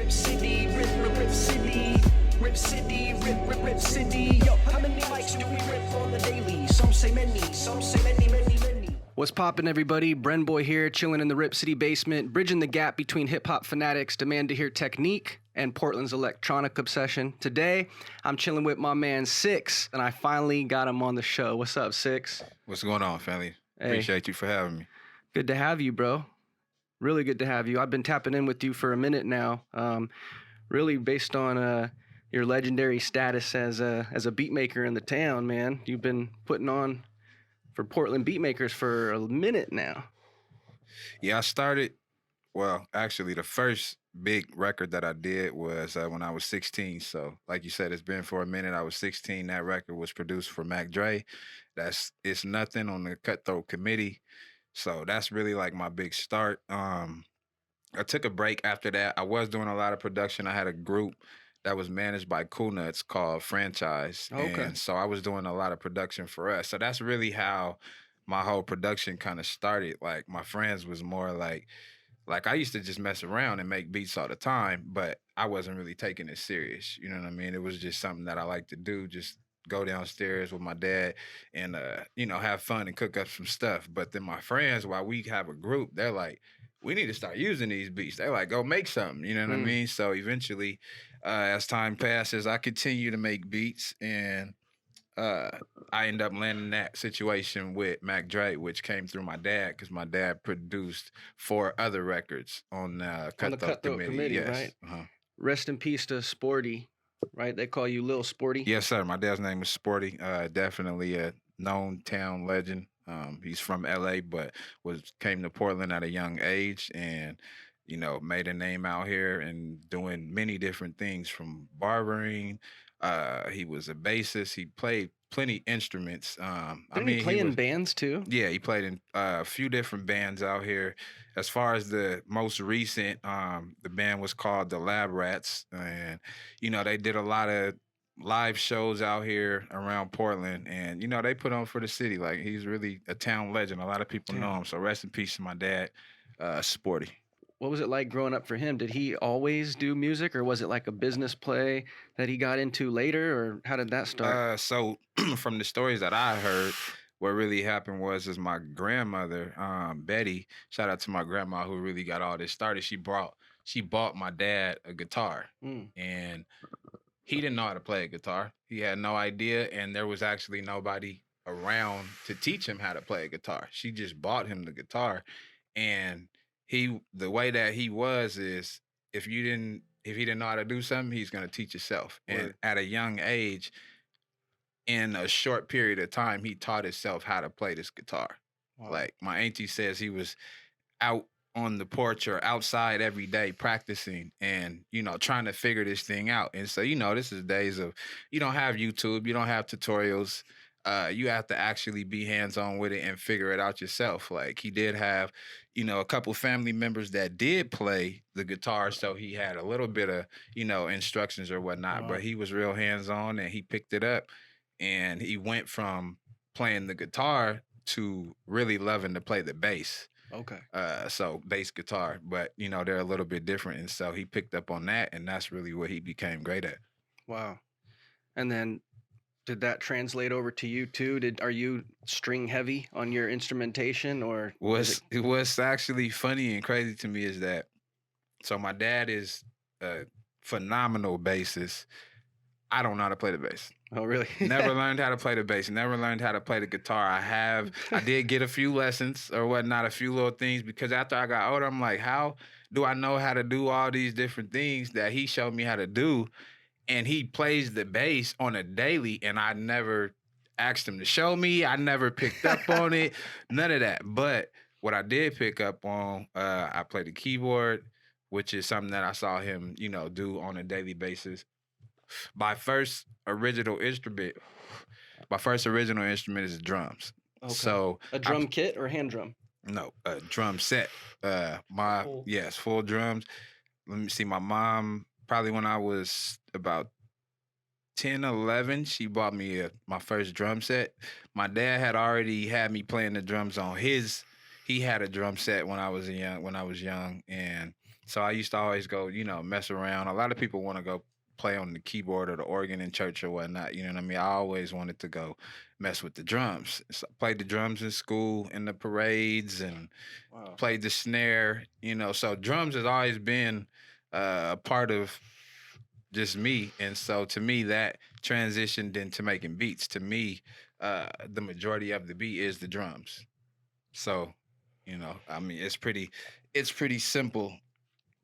Rip City, Rip City, Rip City, Rip City. Yo, how many mics do we rip on the daily? Some say many, some say many, many, many. What's poppin', everybody? Brenboy here, chilling in the Rip City basement, bridging the gap between hip-hop fanatics' demand to hear technique and Portland's electronic obsession. Today, I'm chilling with my man Six, and I finally got him on the show. What's up, Six? What's going on, family? Hey. Appreciate you for having me. Good to have you, bro. Really good to have you. I've been tapping in with you for a minute now, really based on your legendary status as a beat maker in the town, man. You've been putting on for Portland beatmakers for a minute now. Yeah, I started, well, actually the first big record that I did was when I was 16. So like you said, it's been for a minute. I was 16. That record was produced for Mac Dre. It's Nothing on the Cutthroat Committee. So that's really like my big start. I took a break after that. I was doing a lot of production. I had a group that was managed by Cool Nuts called Franchise. Okay. And so I was doing a lot of production for us. So that's really how my whole production kind of started. Like my friends was more like I used to just mess around and make beats all the time, but I wasn't really taking it serious. You know what I mean? It was just something that I like to do, just go downstairs with my dad and, have fun and cook up some stuff. But then my friends, while we have a group, they're like, we need to start using these beats. They're like, go make something, you know what I mean? So eventually, as time passes, I continue to make beats, and I end up landing that situation with Mac Dre, which came through my dad, because my dad produced 4 other records on the Cutthroat Committee. Yes. Right? Uh-huh. Rest in peace to Sporty, right? They call you Lil Sporty. Yes, sir. My dad's name is Sporty. Definitely a known town legend. He's from LA, but came to Portland at a young age, and made a name out here and doing many different things, from barbering. He was a bassist. He played plenty instruments. Didn't he play in bands too? Yeah, he played in a few different bands out here. As far as the most recent, the band was called the Lab Rats, and they did a lot of live shows out here around Portland, and they put on for the city. Like, he's really a town legend. A lot of people know him. So rest in peace to my dad, Sporty. What was it like growing up for him? Did he always do music, or was it like a business play that he got into later, or how did that start? So from the stories that I heard, what really happened was my grandmother, Betty, shout out to my grandma who really got all this started. She bought my dad a guitar, and he didn't know how to play a guitar. He had no idea, and there was actually nobody around to teach him how to play a guitar. She just bought him the guitar, and the way that he was is, if he didn't know how to do something, he's gonna teach himself. Right. And at a young age, in a short period of time, he taught himself how to play this guitar. Wow. Like, my auntie says he was out on the porch or outside every day practicing and, trying to figure this thing out. And so, this is days of, you don't have YouTube, you don't have tutorials. You have to actually be hands-on with it and figure it out yourself. Like, he did have, a couple family members that did play the guitar, so he had a little bit of, instructions or whatnot. Wow. But he was real hands-on, and he picked it up, and he went from playing the guitar to really loving to play the bass. Okay. So bass guitar, but they're a little bit different, and so he picked up on that, and that's really what he became great at. Wow. And then, did that translate over to you too? Are you string heavy on your instrumentation, or? What's actually funny and crazy to me is that, so my dad is a phenomenal bassist. I don't know how to play the bass. Oh, really? Never learned how to play the bass. Never learned how to play the guitar. I did get a few lessons or whatnot, a few little things, because after I got older, I'm like, how do I know how to do all these different things that he showed me how to do? And he plays the bass on a daily, and I never asked him to show me. I never picked up on it, none of that. But what I did pick up on, I play the keyboard, which is something that I saw him, do on a daily basis. My first original instrument is drums. Okay. So a drum kit or hand drum? No, a drum set. Full drums. Let me see. My mom, probably when I was about 10, 11, she bought me my first drum set. My dad had already had me playing the drums on his. He had a drum set when I was young, and So I used to always go, mess around. A lot of people want to go play on the keyboard or the organ in church or whatnot. You know what I mean? I always wanted to go mess with the drums. So I played the drums in school, in the parades, and Wow. played the snare. So drums has always been a part of just me. And so to me, that transitioned into making beats. To me, the majority of the beat is the drums. So, I mean, it's pretty simple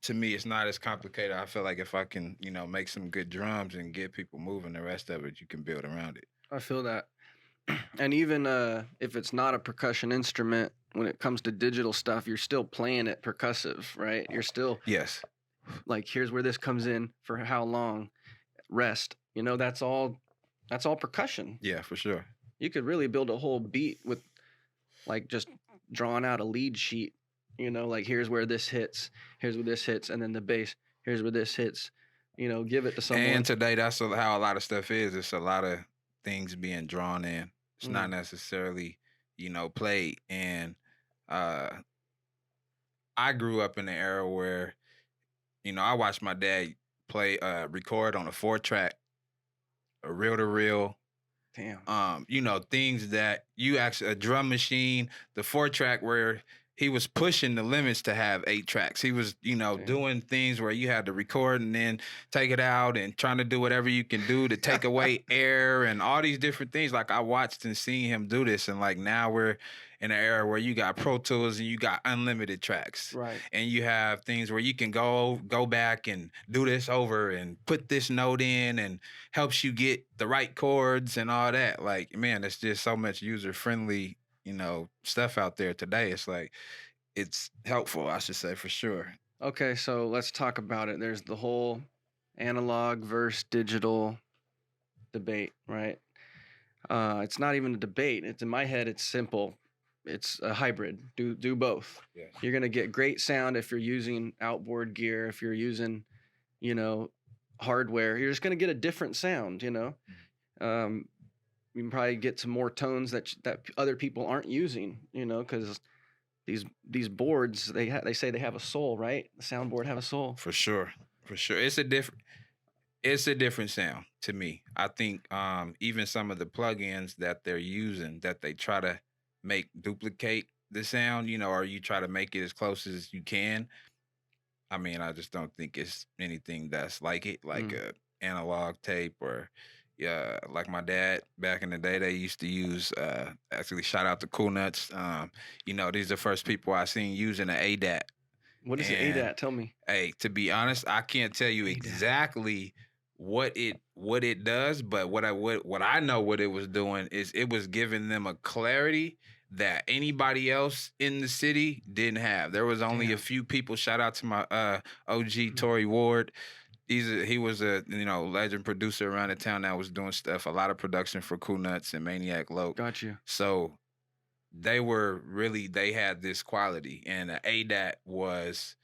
to me. It's not as complicated. I feel like if I can, make some good drums and get people moving, the rest of it you can build around it. I feel that. And even if it's not a percussion instrument, when it comes to digital stuff, you're still playing it percussive, right? You're still Yes. like, here's where this comes in for how long, rest. That's all percussion. Yeah, for sure. You could really build a whole beat with like just drawing out a lead sheet, like here's where this hits, and then the bass, here's where this hits, give it to someone. And today, that's how a lot of stuff is. It's a lot of things being drawn in. It's not necessarily, played. And I grew up in an era where, I watched my dad record on a 4-track, a reel-to-reel. Damn. Things that a drum machine, the 4-track where he was pushing the limits to have 8 tracks. He was, doing things where you had to record and then take it out and trying to do whatever you can do to take away air and all these different things. Like I watched and seen him do this. And like now we're in an era where you got Pro Tools and you got unlimited tracks. Right. And you have things where you can go back and do this over and put this note in and helps you get the right chords and all that. Like, man, it's just so much user-friendly, stuff out there today. It's like, it's helpful, I should say, for sure. Okay, so let's talk about it. There's the whole analog versus digital debate, right? It's not even a debate. It's in my head, it's simple. It's a hybrid. Do both. Yes. You're gonna get great sound if you're using outboard gear. If you're using, hardware, you're just gonna get a different sound. You can probably get some more tones that other people aren't using. Because these boards, they say they have a soul, right? The soundboard have a soul. For sure. It's a different sound to me. I think even some of the plugins that they're using, that they try to make duplicate the sound, or you try to make it as close as you can. I mean, I just don't think it's anything that's like it, like a analog tape or like my dad back in the day, they used to use, actually shout out to Cool Nuts. These are the first people I seen using an ADAT. What is an ADAT? Tell me. Hey, to be honest, I can't tell you exactly what it does, but what I know what it was doing is it was giving them a clarity that anybody else in the city didn't have. There was only a few people. Shout out to my OG Tory Ward. He was a legend producer around the town that was doing stuff, a lot of production for Cool Nuts and Maniac Loc. Got you. So they had this quality, and the ADAT was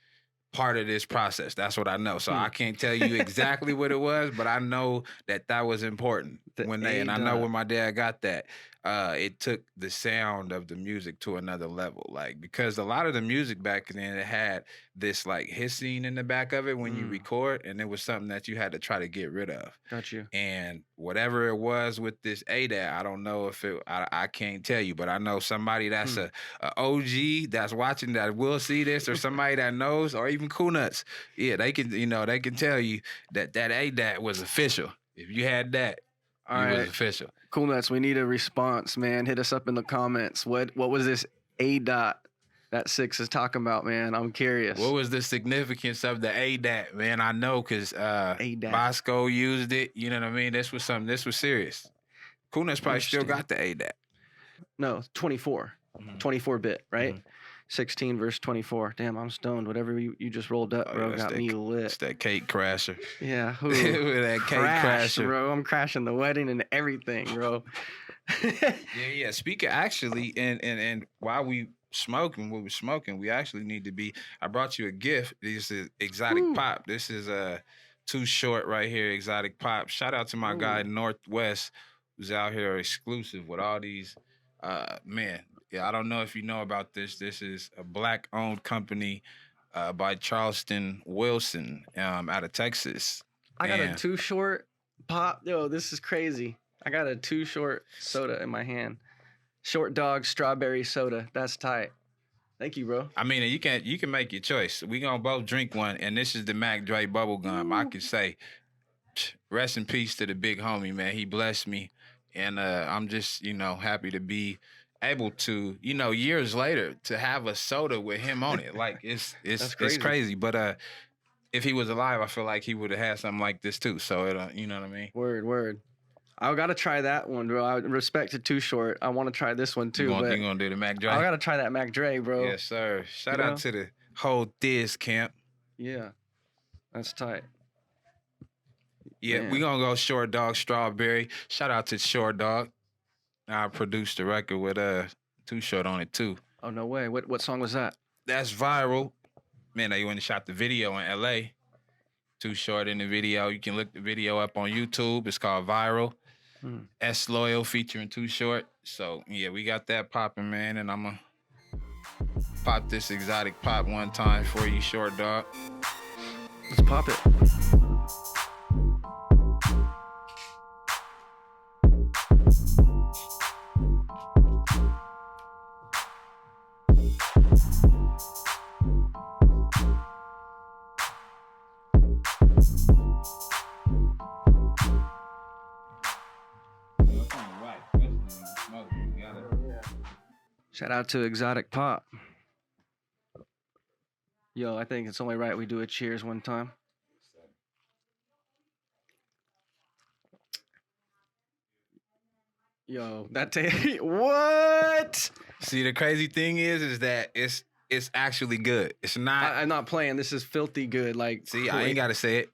part of this process. That's what I know. So I can't tell you exactly what it was, but I know that was important and I know when my dad got that. It took the sound of the music to another level. Like, because a lot of the music back then, it had this like hissing in the back of it when you record, and it was something that you had to try to get rid of. Got you. And whatever it was with this ADAT, I don't know if I can't tell you, but I know somebody that's a OG that's watching that will see this, or somebody that knows, or even Cool Nuts. Yeah, they can, they can tell you that ADAT was official. If you had that, it was official. Cool Nuts, we need a response, man. Hit us up in the comments. What was this ADAT that Six is talking about, man? I'm curious. What was the significance of the ADAT, man? I know because Bosco used it. You know what I mean? This was serious. Cool Nuts probably still got the ADAT. No, 24. 24-bit, right? 16 versus 24. Damn, I'm stoned. Whatever you just rolled up, bro, got me lit. It's that cake crasher. Yeah. That cake crasher. Bro. I'm crashing the wedding and everything, bro. Yeah. Speaking actually, and while we smoking, we actually need to be, I brought you a gift. This is Exotic Pop. This is Too Short right here, Exotic Pop. Shout out to my guy Northwest, who's out here exclusive with all these, man. Yeah, I don't know if you know about this. This is a Black-owned company. by Charleston Wilson out of Texas. I got a And- Too Short pop. Yo, this is crazy. I got a Too Short soda in my hand. Short Dog strawberry soda. That's tight. Thank you, bro. I mean, you can make your choice. We gonna both drink one, and this is the Mac Dre bubble gum. I can say, rest in peace to the big homie, man. He blessed me, and I'm just happy to be able to years later to have a soda with him on it. Like it's crazy. crazy. But if he was alive, I feel like he would have had something like this too. So you know what I mean. Word. I gotta try that one, bro. I respect it Too Short. I want to try this one too. You but gonna do the Mac Dre? I gotta try that Mac Dre, bro. Yes, sir. Shout out to the whole Thiz camp. Yeah, that's tight. Yeah, Man. we gonna go Short Dog Strawberry. Shout out to Short Dog. I produced the record with Too Short on it too. Oh no way. What song was that? That's viral. Man, they went and shot the video in LA. Too Short in the video. You can look the video up on YouTube. It's called Viral. S Loyal featuring Too Short. So yeah, we got that popping, man. And I'm gonna pop this exotic pop one time for you, Short Dog. Let's pop it. Shout out to Exotic Pop. Yo, I think it's only right we do a cheers one time. Yo, that what? See, the crazy thing is that it's actually good. It's not. I'm not playing. This is filthy good. Like, See, I ain't gotta say it.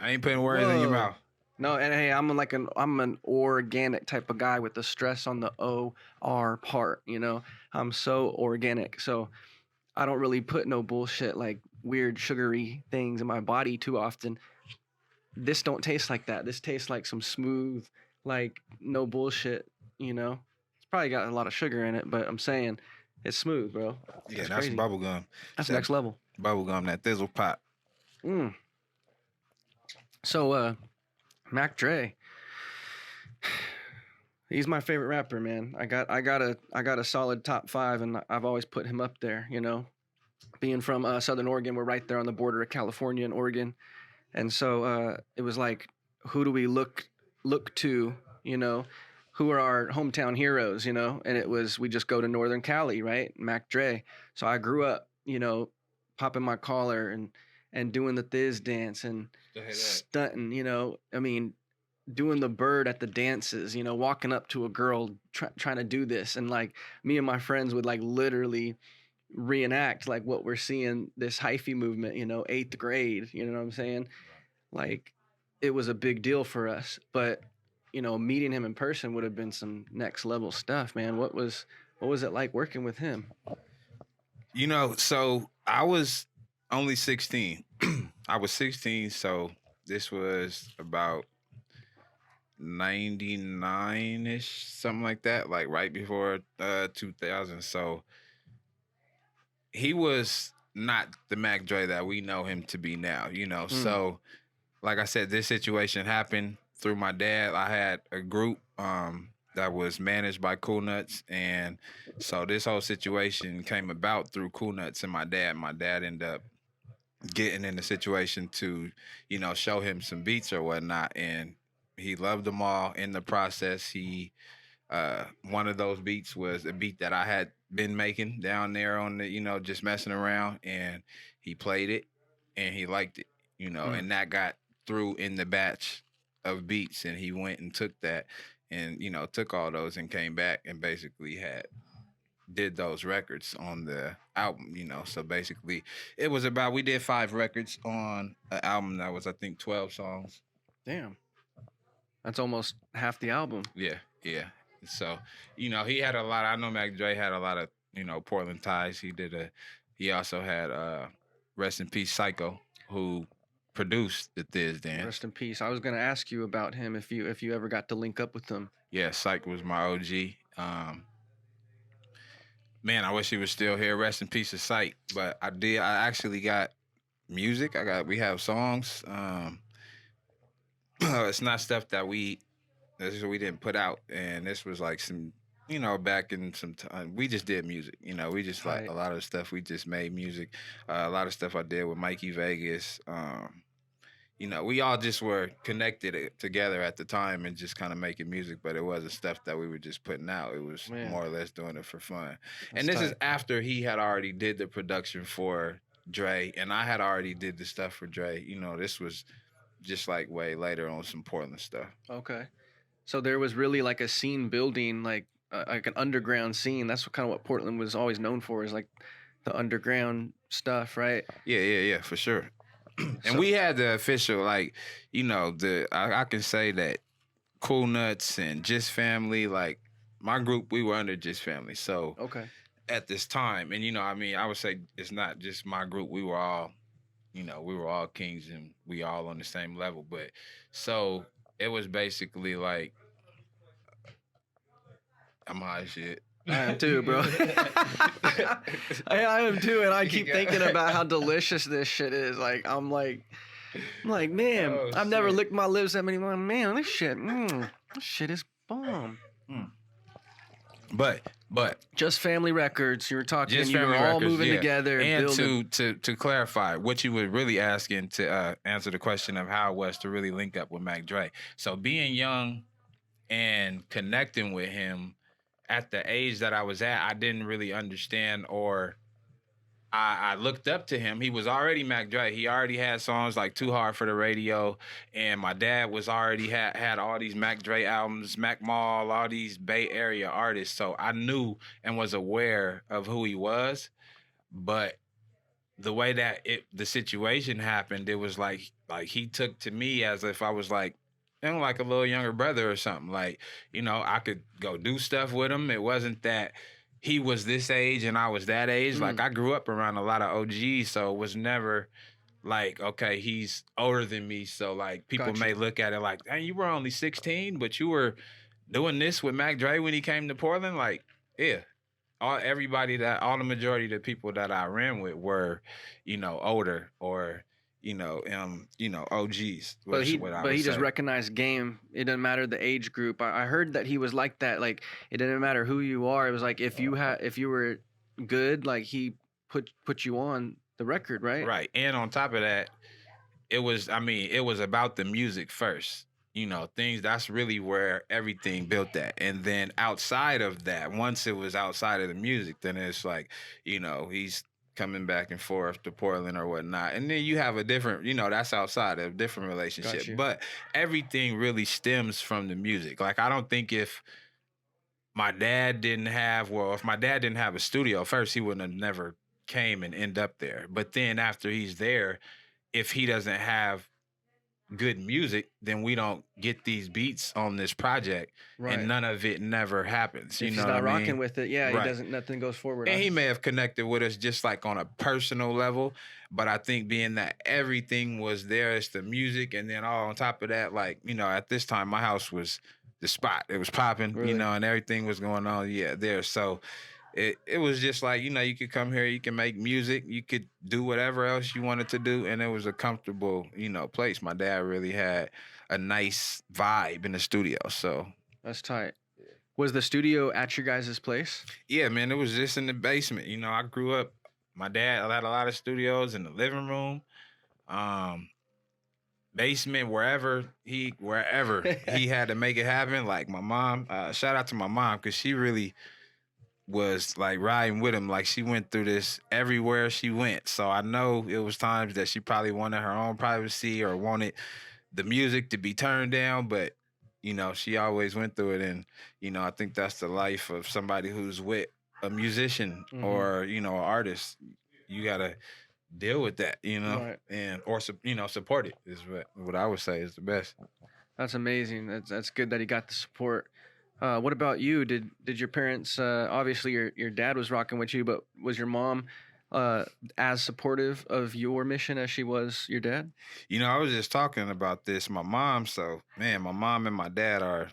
I ain't putting words in your Whoa. mouth. No, and hey, I'm an organic type of guy with the stress on the OR part, I'm so organic. So I don't really put no bullshit like weird sugary things in my body too often. This don't taste like that. This tastes like some smooth, like no bullshit, It's probably got a lot of sugar in it, but I'm saying it's smooth, bro. Yeah, that's crazy. bubblegum. That's that next level. Bubblegum, that thizzle pop. So Mac Dre, he's my favorite rapper, man. I got a solid top 5, and I've always put him up there. Being from Southern Oregon, we're right there on the border of California and Oregon, and so it was like, who do we look to? Who are our hometown heroes? And it was, we just go to Northern Cali, right? Mac Dre. So I grew up, popping my collar and doing the Thiz dance and stunting, doing the bird at the dances, walking up to a girl trying to do this. And like me and my friends would like literally reenact like what we're seeing, this hyphy movement, 8th grade, you know what I'm saying? Like it was a big deal for us, but meeting him in person would have been some next level stuff, man. What was it like working with him? So I was only 16. I was 16, so this was about 99-ish, something like that, like right before 2000. So he was not the Mac Dre that we know him to be now, So like I said, this situation happened through my dad. I had a group that was managed by Cool Nuts, and so this whole situation came about through Cool Nuts and my dad. My dad ended up getting in the situation to, show him some beats or whatnot, and he loved them all. In the process, he one of those beats was a beat that I had been making down there on the, just messing around, and he played it and he liked it, and that got through in the batch of beats, and he went and took that and took all those and came back and basically did those records on the album, So basically it was about, we did 5 records on an album that was, I think, 12 songs. Damn. That's almost half the album. Yeah. So, he had a lot. I know Mac Dre had a lot of, Portland ties. He also had rest in peace Psycho, who produced the Thiz dance. Rest in peace. I was gonna ask you about him if you ever got to link up with him. Yeah, Psych was my OG. Man, I wish he was still here. Rest in peace, of sight. But I did. I actually got music. We have songs. It's not stuff that this is what we didn't put out, and this was like some, back in some time. We just did music. We just like Tight. a lot of stuff. We just made music. A lot of stuff I did with Mikey Vegas. We all just were connected together at the time and just kind of making music, but it wasn't stuff that we were just putting out. It was Man. more or less doing it for fun. That's And this is tight. after he had already did the production for Dre, and I had already did the stuff for Dre. This was just like way later on some Portland stuff. Okay. So there was really like a scene building, like an underground scene. That's what Portland was always known for, is like the underground stuff, right? Yeah, for sure. And So- we had the official, like, I can say that Cool Nuts and Just Family, like my group, we were under Just Family. So Okay. at this time, and I would say it's not just my group. We were all, we were all kings and we all on the same level. But so it was basically like, I'm high as shit. I am too, bro. I am too, and I keep thinking about how delicious this shit is. I'm like, man, Oh, I've never shit. licked my lips that many times. Man, this shit is bomb. But Just Family Records. You were talking, Just and you were Family all Records, moving yeah. together. And building. to clarify, what you were really asking to answer the question of how it was to really link up with Mac Dre. So being young and connecting with him at the age that I was at, I didn't really understand, or I looked up to him. He was already Mac Dre. He already had songs like Too Hard for the Radio, and my dad was already had all these Mac Dre albums, Mac Mall, all these Bay Area artists. So I knew and was aware of who he was, but the way that the situation happened, it was like he took to me as if I was like like a little younger brother or something. Like, I could go do stuff with him. It wasn't that he was this age and I was that age. Like, I grew up around a lot of OGs, so it was never like, okay, he's older than me. So, like, people Gotcha. may look at it like, hey, you were only 16, but you were doing this with Mac Dre when he came to Portland. Like, yeah. All the majority of the people that I ran with were, older or, OGs. But he would just say. recognized game. It doesn't matter the age group. I heard that he was like that. Like, it didn't matter who you are. It was like if you were good, like he put you on the record, right? Right. And on top of that, it was about the music first. Things, that's really where everything built at. And then outside of that, once it was outside of the music, then it's like, he's coming back and forth to Portland or whatnot. And then you have a different, that's outside of a different relationship. Got you. But everything really stems from the music. Like, I don't think if my dad didn't have a studio, first he wouldn't have never came and end up there. But then after he's there, if he doesn't have good music, then we don't get these beats on this project, Right. and none of it never happens. If You he's know not what I rocking mean? with it, yeah, Right. he doesn't. Nothing goes forward. And he may have connected with us just like on a personal level, but I think being that everything was there, it's the music, and then all on top of that, like, at this time my house was the spot. It was popping, Really? and everything was going on, there. So it was just like, you could come here, you can make music, you could do whatever else you wanted to do, and it was a comfortable, place. My dad really had a nice vibe in the studio. So That's tight. Was the studio at your guys' place? yeah, man, it was just in the basement. I grew up, my dad had a lot of studios in the living room, basement, wherever he had to make it happen. Like my mom, shout out to my mom, because she really was like riding with him. Like, she went through this everywhere she went. So I know it was times that she probably wanted her own privacy or wanted the music to be turned down, but she always went through it. And I think that's the life of somebody who's with a musician Mhm. or an artist. You gotta deal with that, Right. and or support it is what I would say is the best. That's amazing. That's good that he got the support. What about you? Did your parents? Obviously, your dad was rocking with you, but was your mom as supportive of your mission as she was your dad? I was just talking about this. My mom and my dad are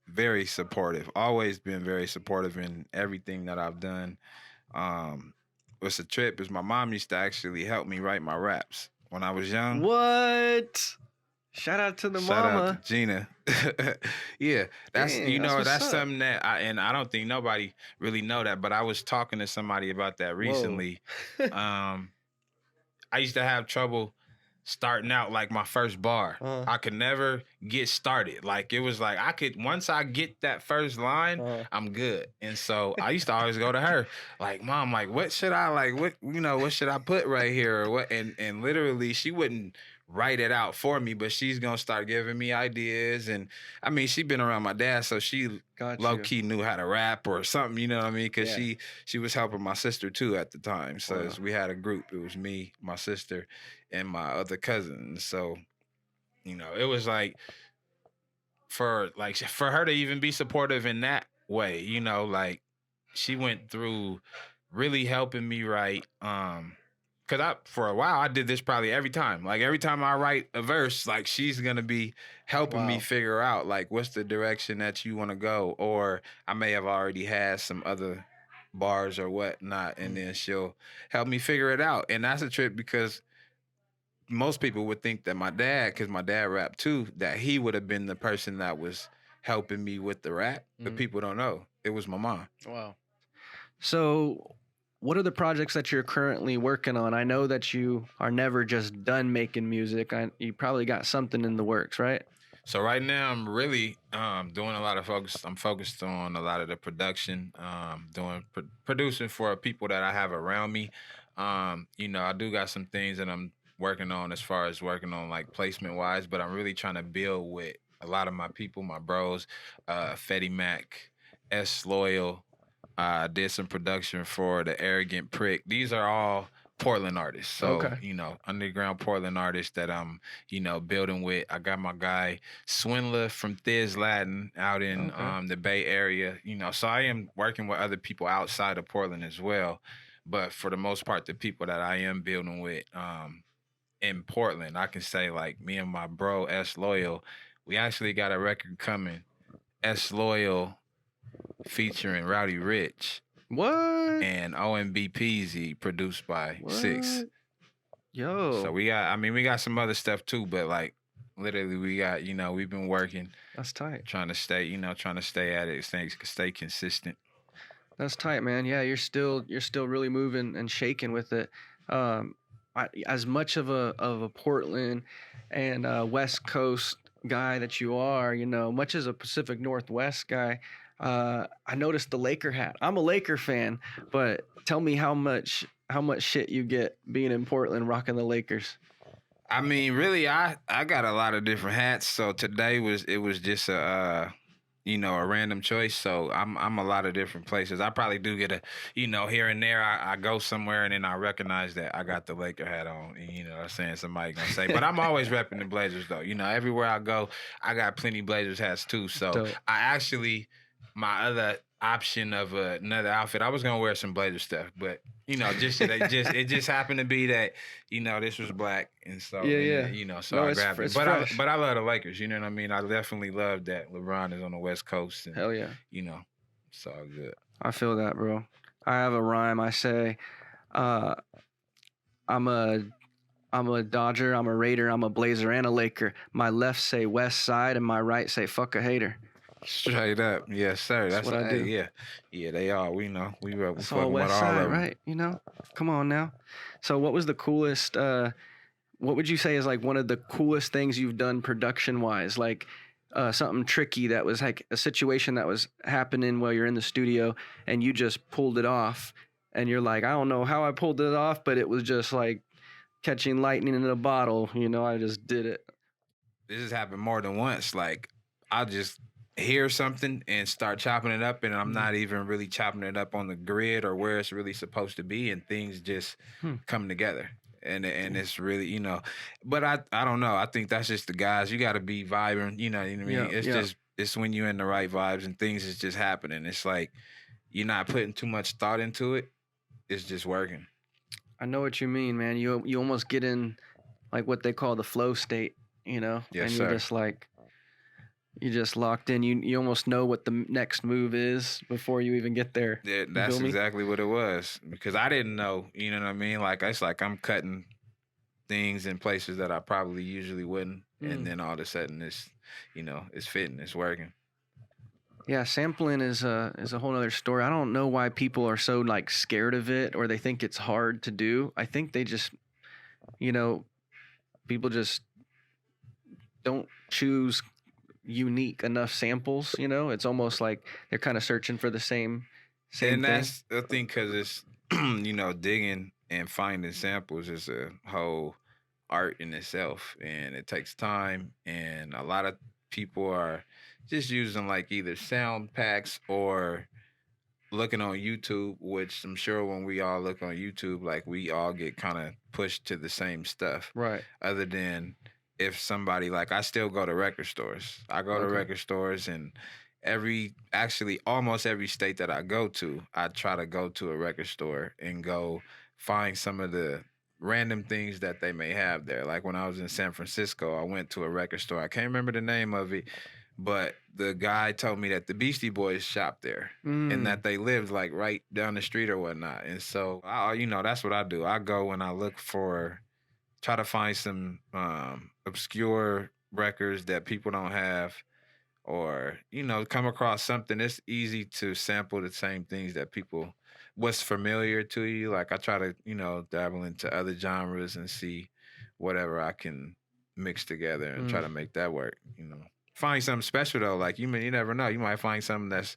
very supportive. Always been very supportive in everything that I've done. What's a trip is my mom used to actually help me write my raps when I was young. What? Shout out to the Shout out to mama. Gina. Yeah, that's Dang, that's what's that's up. something that I don't think nobody really know that, but I was talking to somebody about that recently. um I used to have trouble starting out like my first bar. I could never get started. Like it was like I could once I get that first line, I'm good. And so I used to always go to her, like, Mom, like what should I what should I put right here or what? And literally she wouldn't write it out for me, but she's gonna start giving me ideas. And I mean, she's been around my dad, so she Got low you. key knew how to rap or something, you know what I mean? Because Yeah. she was helping my sister too at the time. So Wow. we had a group. It was me, my sister, and my other cousin. So, it was like for her to even be supportive in that way, like she went through really helping me write. Cause for a while I did this probably every time. Like every time I write a verse, like she's gonna be helping me Wow. figure out like what's the direction that you want to go, or I may have already had some other bars or whatnot, and then she'll help me figure it out. And that's a trip because most people would think that my dad, because my dad rapped too, that he would have been the person that was helping me with the rap, but people don't know it was my mom. Wow. So, what are the projects that you're currently working on? I know that you are never just done making music. You probably got something in the works, right? So right now I'm really doing a lot of focus. I'm focused on a lot of the production, producing for people that I have around me. I do got some things that I'm working on as far as working on like placement wise, but I'm really trying to build with a lot of my people, my bros, Fetty Mac, S Loyal. Did some production for the Arrogant Prick. These are all Portland artists. So, Okay. Underground Portland artists that I'm, building with. I got my guy Swindler from Thiz Latin out in the Bay Area, so I am working with other people outside of Portland as well. But for the most part, the people that I am building with in Portland, I can say like me and my bro S Loyal, we actually got a record coming. S Loyal featuring Rowdy Rich. What? And OMB Peasy produced by What? 6. Yo. So we got some other stuff too, but like literally we got, we've been working. That's tight. Trying to stay at it, stay consistent. That's tight, man. Yeah, you're still really moving and shaking with it. As much of a Portland and West Coast guy that you are, much as a Pacific Northwest guy, I noticed the Laker hat. I'm a Laker fan, but tell me how much shit you get being in Portland rocking the Lakers. I mean, really, I got a lot of different hats. So today was just a random choice. So I'm a lot of different places. I probably do get here and there. I go somewhere and then I recognize that I got the Laker hat on. And, I'm saying somebody gonna say, but I'm always repping the Blazers though. everywhere I go, I got plenty Blazers hats too. So Dope. I actually, my other option of another outfit, I was gonna wear some Blazer stuff, but it just happened to be that this was black, and so so No, I grabbed it. But fresh. I love the Lakers. You know what I mean? I definitely love that LeBron is on the West Coast, and Hell yeah. It's all good. I feel that, bro. I have a rhyme. I say, I'm a Dodger, I'm a Raider, I'm a Blazer, and a Laker. My left say West Side, and my right say fuck a hater. Straight up, yes, sir. That's what I do. Yeah, they are. We know. We were It's fucking all with West all Side, of them. right? Come on now. So, what was the coolest? What would you say is like one of the coolest things you've done production wise? Like something tricky that was like a situation that was happening while you're in the studio, and you just pulled it off, and you're like, I don't know how I pulled it off, but it was just like catching lightning in a bottle. I just did it. This has happened more than once. Like I'll just hear something and start chopping it up, and I'm not even really chopping it up on the grid or where it's really supposed to be, and things just come together. And it's really, but I don't know. I think that's just the guys. You got to be vibrant, you know what I mean? Yeah, It's when you're in the right vibes and things is just happening. It's like you're not putting too much thought into it. It's just working. I know what you mean, man. You almost get in like what they call the flow state, Yes, and you're sir. just like, You just locked in. You almost know what the next move is before you even get there. Yeah, You that's feel me? exactly what it was because I didn't know. You know what I mean? Like it's like I'm cutting things in places that I probably usually wouldn't, and then all of a sudden it's fitting, it's working. Yeah, sampling is a whole other story. I don't know why people are so like scared of it or they think it's hard to do. I think they just, you know, people just don't choose unique enough samples. It's almost like they're kind of searching for the same And thing. that's the thing because it's digging and finding samples is a whole art in itself, and it takes time. And a lot of people are just using like either sound packs or looking on YouTube, which I'm sure when we all look on YouTube, like we all get kind of pushed to the same stuff. Right. Other than if somebody like I still go to record stores. I go to Okay. record stores and actually almost every state that I go to, I try to go to a record store and go find some of the random things that they may have there. Like when I was in San Francisco, I went to a record store. I can't remember the name of it, but the guy told me that the Beastie Boys shopped there and that they lived like right down the street or whatnot. And so, that's what I do. I go and I look for, try to find some obscure records that people don't have, or come across something that's easy to sample the same things that people what's familiar to you. Like I try to dabble into other genres and see whatever I can mix together and try to make that work. Find something special though. Like you never know. You might find something that's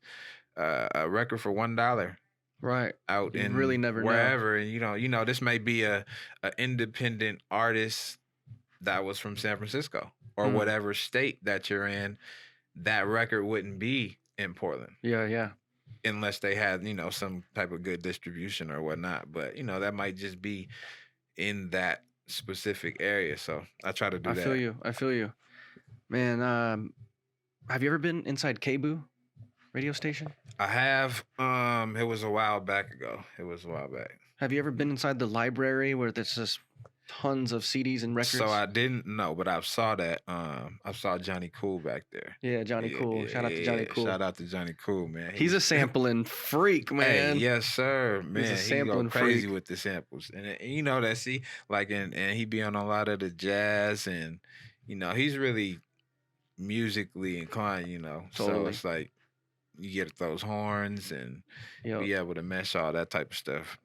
a record for $1 Right. out You in really never know. wherever, and this may be a independent artist that was from San Francisco or whatever state that you're in. That record wouldn't be in Portland. Yeah. Unless they had some type of good distribution or whatnot. But that might just be in that specific area. So I try to do that. I feel you, man. Have you ever been inside KBOO radio station? I have. It was a while back ago. Have you ever been inside the library where there's just tons of CDs and records? So I didn't know, but I saw that. I saw Johnny Cool back there. Yeah, Johnny Cool. Shout out to Johnny Cool. Shout out to Johnny Cool, man. He's a sampling freak, man. Hey, yes, sir, man. He's a He sampling go crazy freak. with the samples, and and he be on a lot of the jazz, and he's really musically inclined, Totally. So it's like you get those horns and be able to mesh all that type of stuff.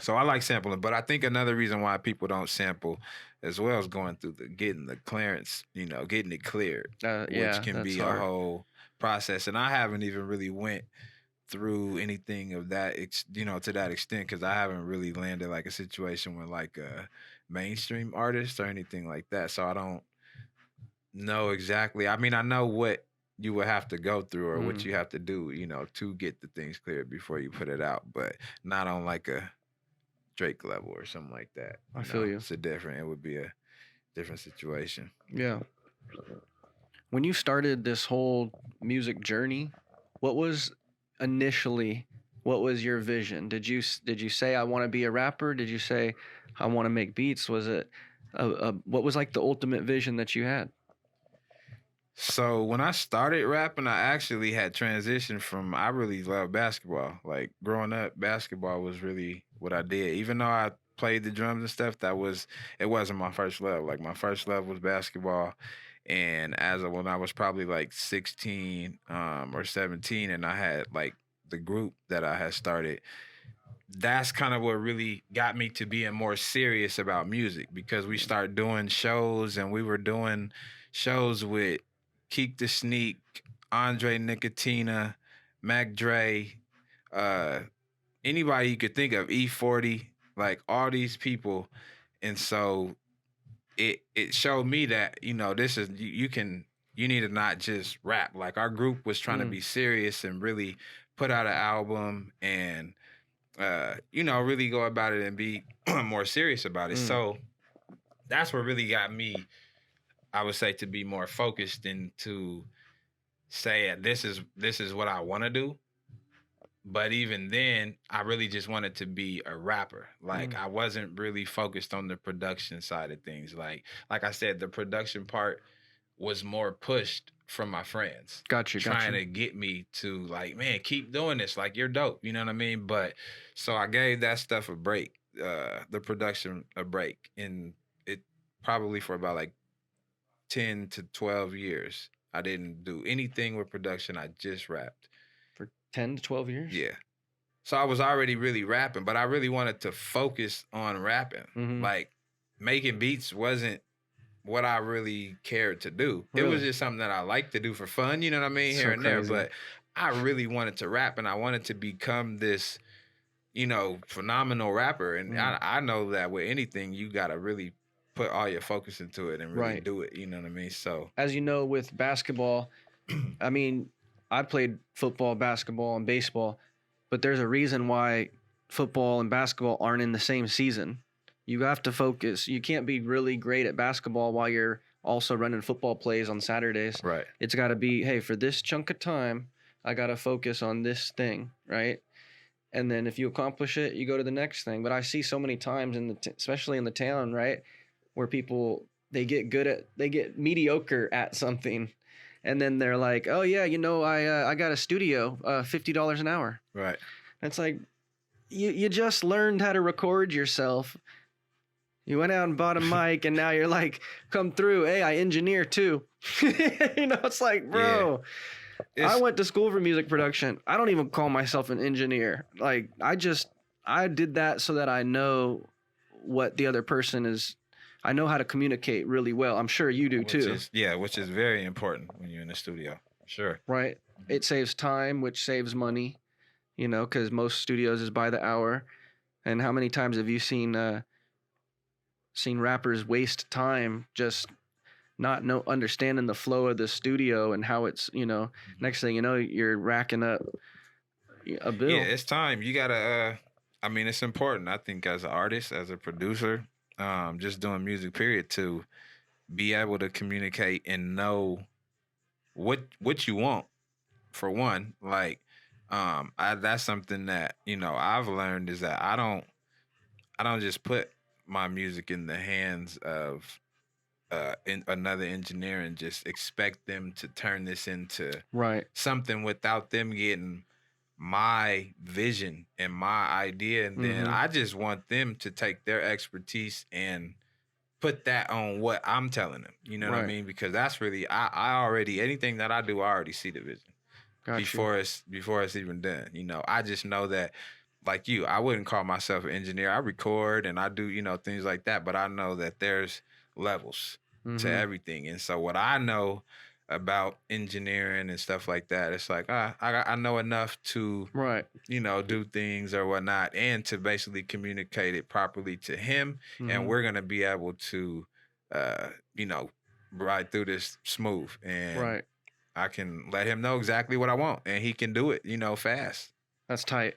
So I like sampling, but I think another reason why people don't sample as well is going through getting the clearance, getting it cleared, which can be hard. a whole process. And I haven't even really went through anything of that, to that extent, because I haven't really landed like a situation with like a mainstream artist or anything like that. So I don't know exactly. I mean, I know what you would have to go through or what you have to do, to get the things cleared before you put it out, but not on like a Drake level or something like that. I feel you. It would be a different situation. Yeah. When you started this whole music journey, what was your vision? Did you say I want to be a rapper? Did you say I want to make beats? Was it what was like the ultimate vision that you had? So when I started rapping, I actually had transitioned from, I really love basketball. Like growing up, basketball was really what I did. Even though I played the drums and stuff, it wasn't my first love. Like my first love was basketball. And when I was probably like 16 or 17, and I had like the group that I had started, that's kind of what really got me to being more serious about music, because we started doing shows, and we were doing shows with Keek the Sneak, Andre Nicotina, Mac Dre, anybody you could think of, E40, like all these people. And so it showed me that, this is, you need to not just rap. Like our group was trying to be serious and really put out an album and, really go about it and be more serious about it. So that's what really got me, I would say, to be more focused and to say this is what I want to do. But even then, I really just wanted to be a rapper. Like I wasn't really focused on the production side of things. Like I said, the production part was more pushed from my friends. Got you. Trying to get me to like, man, keep doing this. Like, you're dope. You know what I mean? But so I gave that stuff a break, the production a break. And it probably for about like 10 to 12 years, I didn't do anything with production. I just rapped. For 10 to 12 years? Yeah. So I was already really rapping, but I really wanted to focus on rapping. Mhm. Like, making beats wasn't what I really cared to do. It was Really? just something that I like to do for fun, you know what I mean, So here and there. crazy. But I really wanted to rap, and I wanted to become this, you know, phenomenal rapper. And I know that with anything, you gotta really put all your focus into it and really Right. do it. You know what I mean? So As you know, with basketball, I mean, I played football, basketball, and baseball, but there's a reason why football and basketball aren't in the same season. You have to focus. You can't be really great at basketball while you're also running football plays on Saturdays. right. It's got to be, hey, for this chunk of time, I got to focus on this thing, right? And then if you accomplish it, you go to the next thing. But I see so many times especially in the town, right, where people they get mediocre at something, and then they're like, oh yeah, you know, I got a studio, $50 an hour. Right. And it's like, you just learned how to record yourself. You went out and bought a mic, and now you're like, come through. Hey, I engineer too. You know, it's like, bro, I went to school for music production. I don't even call myself an engineer. Like, I did that so that I know what the other person is. I know how to communicate really well. I'm sure you do too. Which is very important when you're in the studio. Sure. Right. It saves time, which saves money, you know, because most studios is by the hour. And how many times have you seen rappers waste time just not understanding the flow of the studio and how it's, you know, next thing you know, you're racking up a bill. Yeah, it's time. You gotta. I mean, it's important. I think as an artist, as a producer, just doing music, period, to be able to communicate and know what you want. For one, like, that's something that, you know, I've learned is that I don't just put my music in the hands of another engineer and just expect them to turn this into Right. something without them getting my vision and my idea. And then I just want them to take their expertise and put that on what I'm telling them. You know what I Right. mean? Because that's really, I already, anything that I do, I already see the vision Got before it's even done. You know, I just know that, like you, I wouldn't call myself an engineer. I record and I do, you know, things like that. But I know that there's levels to everything. And so what I know about engineering and stuff like that, it's like, I know enough to, Right. you know, do things or whatnot, and to basically communicate it properly to him. And we're going to be able to, you know, ride through this smooth. And Right. I can let him know exactly what I want, and he can do it, you know, fast. That's tight.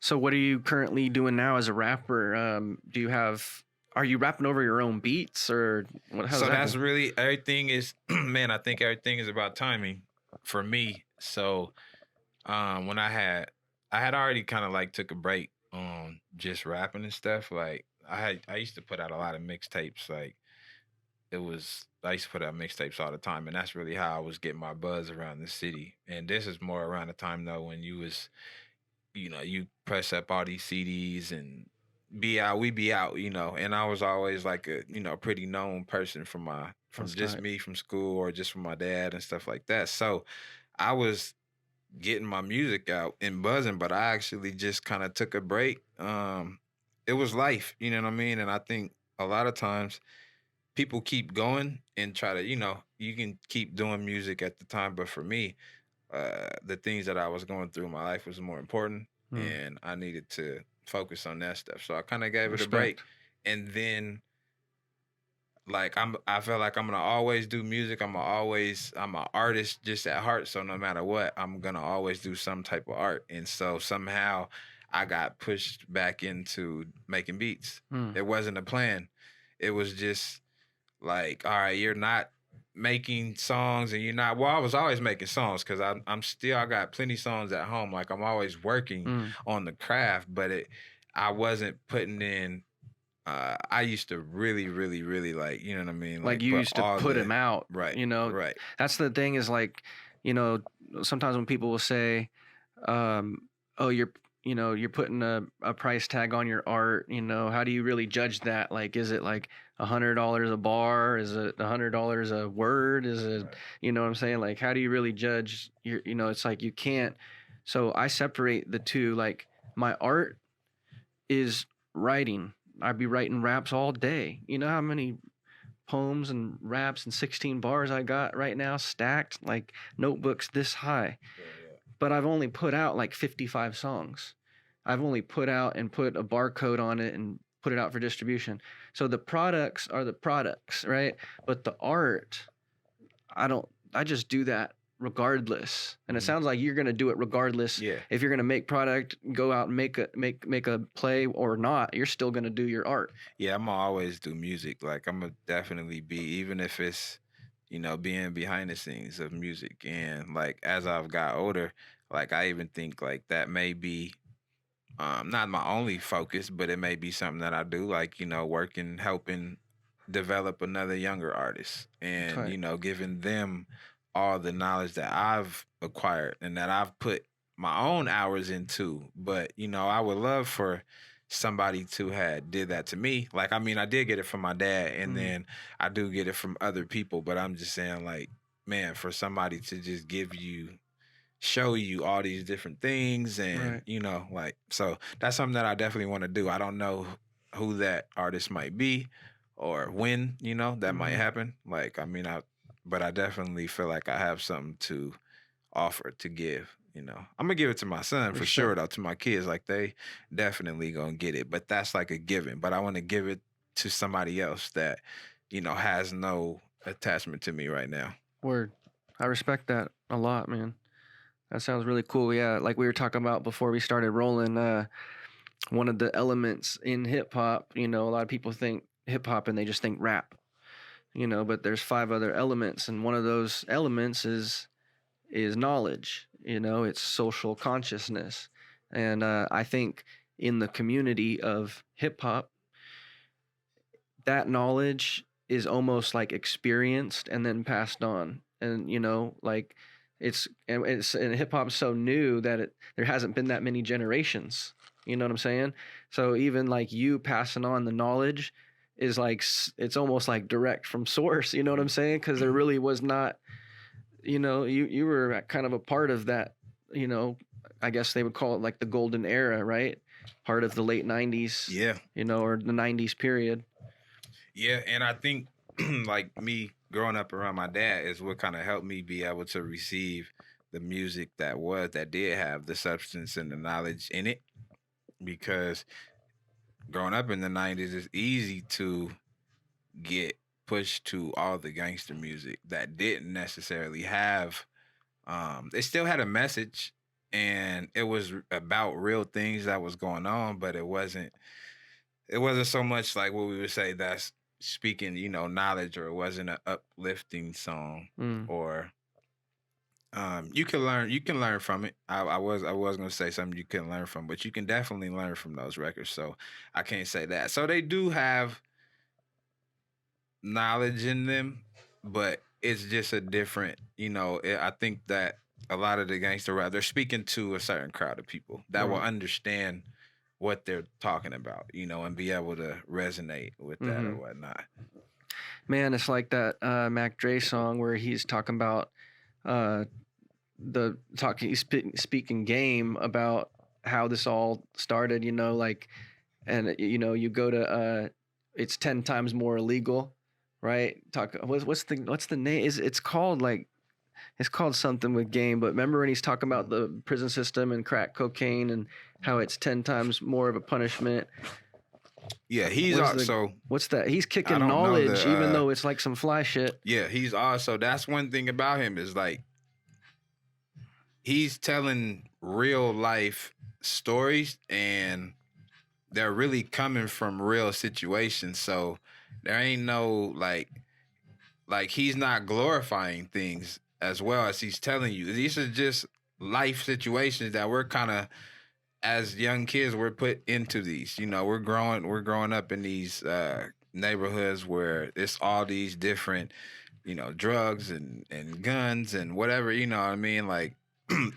So what are you currently doing now as a rapper? Are you rapping over your own beats, or what? So that's really, everything is, man, I think everything is about timing for me. So when I had already kind of like took a break on just rapping and stuff. Like, I used to put out a lot of mixtapes. Like, I used to put out mixtapes all the time, and that's really how I was getting my buzz around the city. And this is more around the time though when you was, you know, you press up all these CDs and we be out, you know. And I was always like a, you know, pretty known person from That's just tight. me from school or just from my dad and stuff like that. So I was getting my music out and buzzing, but I actually just kind of took a break. It was life, you know what I mean? And I think a lot of times people keep going and try to, you know, you can keep doing music at the time, but for me, the things that I was going through in my life was more important, and I needed to focus on that stuff. So I kind of gave it a break, and then like I felt like I'm gonna always do music. I'm an artist just at heart. So no matter what, I'm gonna always do some type of art. And so somehow I got pushed back into making beats. It wasn't a plan. It was just like, all right, you're not making songs, and you're not. Well, I was always making songs because I got plenty songs at home. Like, I'm always working on the craft, but I wasn't putting in I used to really, really, really like, you know what I mean? Like Like you put used to all put the him out, right, you know. right. That's the thing is like, you know, sometimes when people will say, um, oh, you're putting a price tag on your art, you know, how do you really judge that? Like, is it like $100 a bar? Is it $100 a word? Is it, Right. you know what I'm saying? Like, how do you really judge you know, it's like you can't. So I separate the two. Like my art is writing. I'd be writing raps all day. You know how many poems and raps and 16 bars I got right now stacked like notebooks this high. Yeah, yeah. But I've only put out like 55 songs. I've only put out and put a barcode on it and put it out for distribution. So the products are the products, right? But the art, I just do that regardless. And it Mhm. sounds like you're going to do it regardless. Yeah. If you're going to make product, go out and make a play or not, you're still going to do your art. Yeah, I'm gonna always do music. Like I'm gonna definitely be, even if it's, being behind the scenes of music. And like as I've got older, like I even think like that may be not my only focus, but it may be something that I do, like, working, helping develop another younger artist and, Right. giving them all the knowledge that I've acquired and that I've put my own hours into. But, I would love for somebody to had did that to me. Like, I mean, I did get it from my dad and then I do get it from other people, but I'm just saying like, man, for somebody to just show you all these different things and Right. like, so that's something that I definitely want to do. I don't know who that artist might be or when that might happen, like, I mean, but I definitely feel like I have something to offer to give. I'm gonna give it to my son for sure, Respect. though. To my kids, like, they definitely gonna get it, but that's like a given. But I want to give it to somebody else that has no attachment to me right now. Word. I respect that a lot, man. That sounds really cool. Yeah, like we were talking about before we started rolling, one of the elements in hip hop, you know, a lot of people think hip hop and they just think rap, you know, but there's 5 other elements and one of those elements is knowledge, you know, it's social consciousness. And I think in the community of hip hop, that knowledge is almost like experienced and then passed on. And you know, like and hip hop's so new that there hasn't been that many generations. You know what I'm saying? So even like you passing on the knowledge is like it's almost like direct from source. You know what I'm saying? Because there really was not. You know, you were kind of a part of that. You know, I guess they would call it like the golden era, right? Part of the late '90s. Yeah. You know, or the '90s period. Yeah, and I think like me growing up around my dad is what kind of helped me be able to receive the music that did have the substance and the knowledge in it. Because growing up in the '90s, it's easy to get pushed to all the gangster music that didn't necessarily have. It still had a message, and it was about real things that was going on, but it wasn't. It wasn't so much like what we would say that's speaking, knowledge, or it wasn't an uplifting song, Mm. or you can learn from it. I was gonna say something you can learn from, but you can definitely learn from those records. So I can't say that. So they do have knowledge in them, but it's just a different, I think that a lot of the gangster rap, they're speaking to a certain crowd of people that will Right. understand what they're talking about, and be able to resonate with that or whatnot. Man, it's like that Mac Dre song where he's talking about uh, speaking game about how this all started. You know, like, and you know, you go to it's 10 times more illegal, right? What's the name? It's called like it's called something with game. But remember when he's talking about the prison system and crack cocaine and how it's 10 times more of a punishment. Yeah, he's What is the also, what's that? He's I kicking don't know knowledge, even the though it's like some fly shit. yeah, he's also, that's one thing about him is like he's telling real life stories, and they're really coming from real situations. So there ain't no like he's not glorifying things as well as he's telling you. These are just life situations that we're kind of as young kids, we're put into these. You know, we're growing up in these neighborhoods where it's all these different, you know, drugs and guns and whatever. You know what I mean? Like,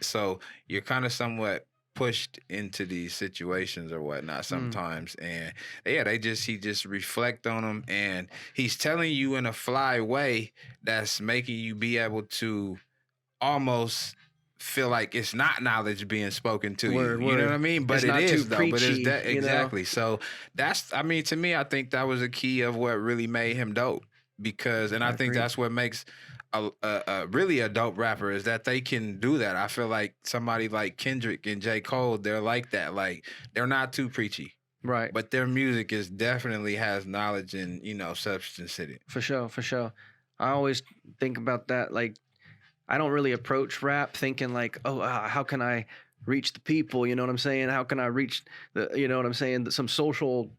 so you're kind of somewhat pushed into these situations or whatnot sometimes, and yeah, he just reflect on them, and he's telling you in a fly way that's making you be able to almost feel like it's not knowledge being spoken to Word, you. You know word. what I mean? But It's it not is too though. But it's preachy, that you know? exactly. So that's, I mean, to me, I think that was a key of what really made him dope. Because, and I think agree. that's what makes a really a dope rapper, is that they can do that. I feel like somebody like Kendrick and J. Cole, they're like that. Like, they're not too preachy, Right. but their music is definitely has knowledge and, you know, substance in it. For sure, for sure. I always think about that. Like, I don't really approach rap thinking like, oh, how can I reach the people? You know what I'm saying? How can I reach the, you know what I'm saying? Some social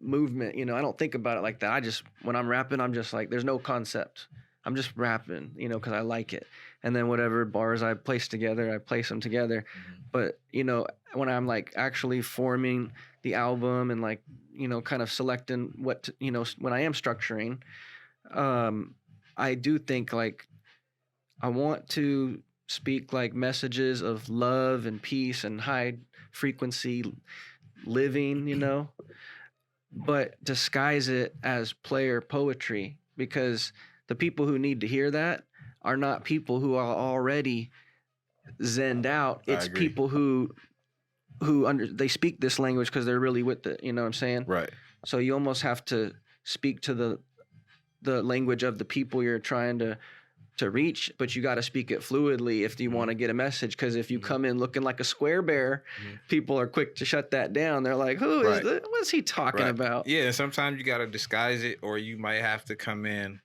movement. You know, I don't think about it like that. I just, when I'm rapping, I'm just like, there's no concept. I'm just rapping, you know, because I like it. And then whatever bars I place together, I place them together. But, you know, when I'm like actually forming the album and like, you know, kind of selecting what, you know, when I am structuring, I do think like I want to speak like messages of love and peace and high frequency living, you know, but disguise it as player poetry, because the people who need to hear that are not people who are already zenned out. I It's agree. people who they speak this language because they're really with it. You know what I'm saying? Right. So you almost have to speak to the language of the people you're trying to reach, but you got to speak it fluidly if you want to get a message. Because if you come in looking like a square bear, people are quick to shut that down. They're like, "Who is Right. this? What's he talking Right. about?" Yeah, and sometimes you got to disguise it, or you might have to come in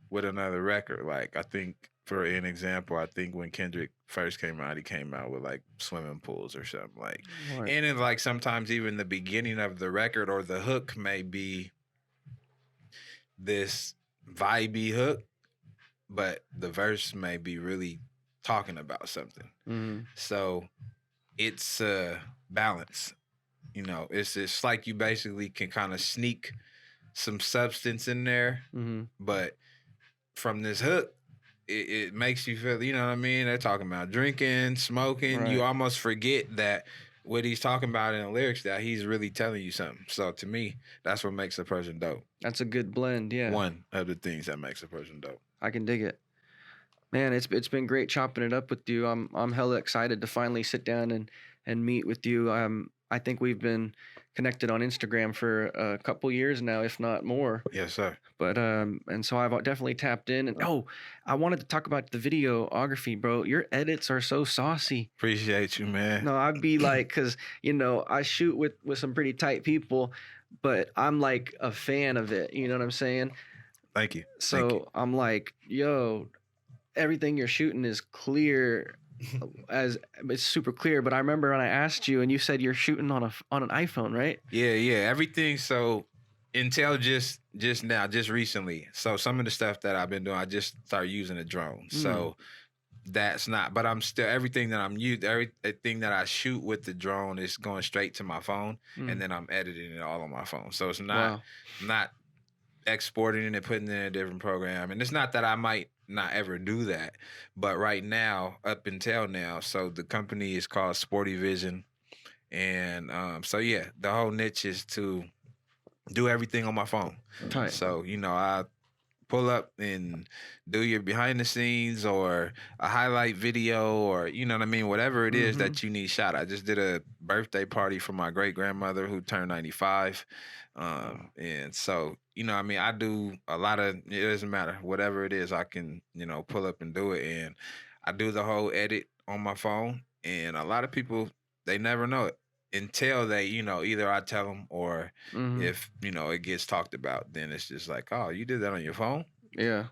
with another record. Like, I think, for an example, I think when Kendrick first came out, he came out with like swimming pools or something like. Right. And it's like sometimes even the beginning of the record or the hook may be this vibey hook, but the verse may be really talking about something. Mhm. So it's a balance. You know, it's like you basically can kind of sneak some substance in there, Mhm. but from this hook, it makes you feel, you know what I mean? They're talking about drinking, smoking. You Right. almost forget that what he's talking about in the lyrics, that he's really telling you something. So to me, that's what makes a person dope. That's a good blend. Yeah. One of the things that makes a person dope. I can dig it. Man, it's been great chopping it up with you. I'm hella excited to finally sit down and meet with you. I think we've been connected on Instagram for a couple years now, if not more. Yes, sir. But and so I've definitely tapped in. And I wanted to talk about the videography, bro. Your edits are so saucy. Appreciate you, man. No, I'd be like, because you know I shoot with some pretty tight people, but I'm like a fan of it. You know what I'm saying? Thank you. So Thank you. I'm like, yo, everything you're shooting is clear, as it's super clear. But I remember when I asked you, and you said you're shooting on an iPhone, right? Yeah. Everything. So until just now, just recently. So some of the stuff that I've been doing, I just started using a drone. So that's not, but I'm still, everything that everything that I shoot with the drone is going straight to my phone, and then I'm editing it all on my phone. So it's not exporting it and putting it in a different program. And it's not that I might not ever do that, but right now, up until now, so the company is called Sporty Vision. And so yeah, the whole niche is to do everything on my phone. Tight. So, you know, I pull up and do your behind the scenes or a highlight video, or, you know what I mean, whatever it is that you need shot. I just did a birthday party for my great grandmother who turned 95. And so, you know, I mean, I do a lot of, it doesn't matter, whatever it is, I can, you know, pull up and do it. And I do the whole edit on my phone. And a lot of people, they never know it until they, you know, either I tell them, or if, you know, it gets talked about, then it's just like, oh, you did that on your phone? Yeah.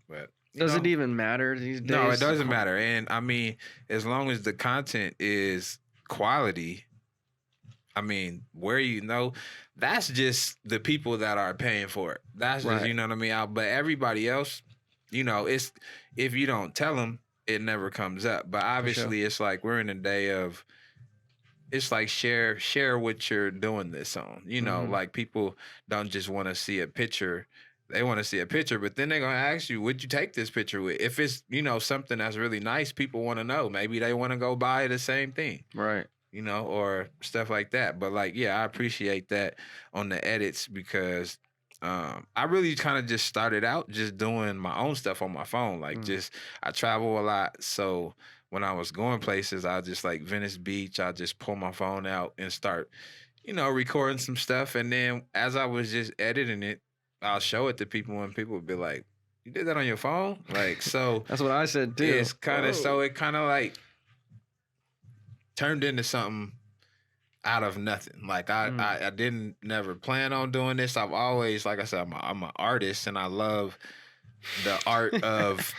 But does it even matter these days? No, it doesn't matter. And I mean, as long as the content is quality, I mean, where, you know, that's just the people that are paying for it. That's just, you know what I mean? But everybody else, you know, it's, if you don't tell them, it never comes up. But obviously, it's like we're in a day of. It's like share what you're doing this on. You know, like people don't just want to see a picture. They want to see a picture, but then they're gonna ask you, "Would you take this picture with?" If it's something that's really nice, people want to know. Maybe they want to go buy the same thing, Right. or stuff like that. But like, yeah, I appreciate that on the edits because I really kind of just started out just doing my own stuff on my phone. Like, I travel a lot, so when I was going places, I just like Venice Beach. I just pull my phone out and start, recording some stuff. And then as I was just editing it, I'll show it to people, and people would be like, "You did that on your phone?" Like, so That's what I said too. it's kind of so it kind of like turned into something out of nothing. Like I didn't never plan on doing this. I've always, like I said, I'm an artist, and I love the art of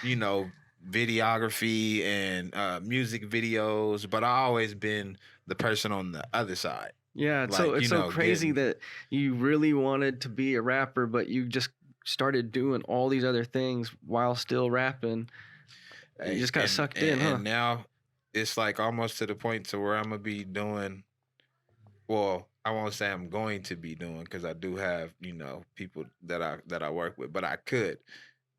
videography and music videos, but I always been the person on the other side. Yeah, Like, it's so crazy that you really wanted to be a rapper, but you just started doing all these other things while still rapping. You just got sucked in, huh? And now it's like almost to the point to where I'm gonna be doing. Well, I won't say I'm going to be doing because I do have people that I work with, but I could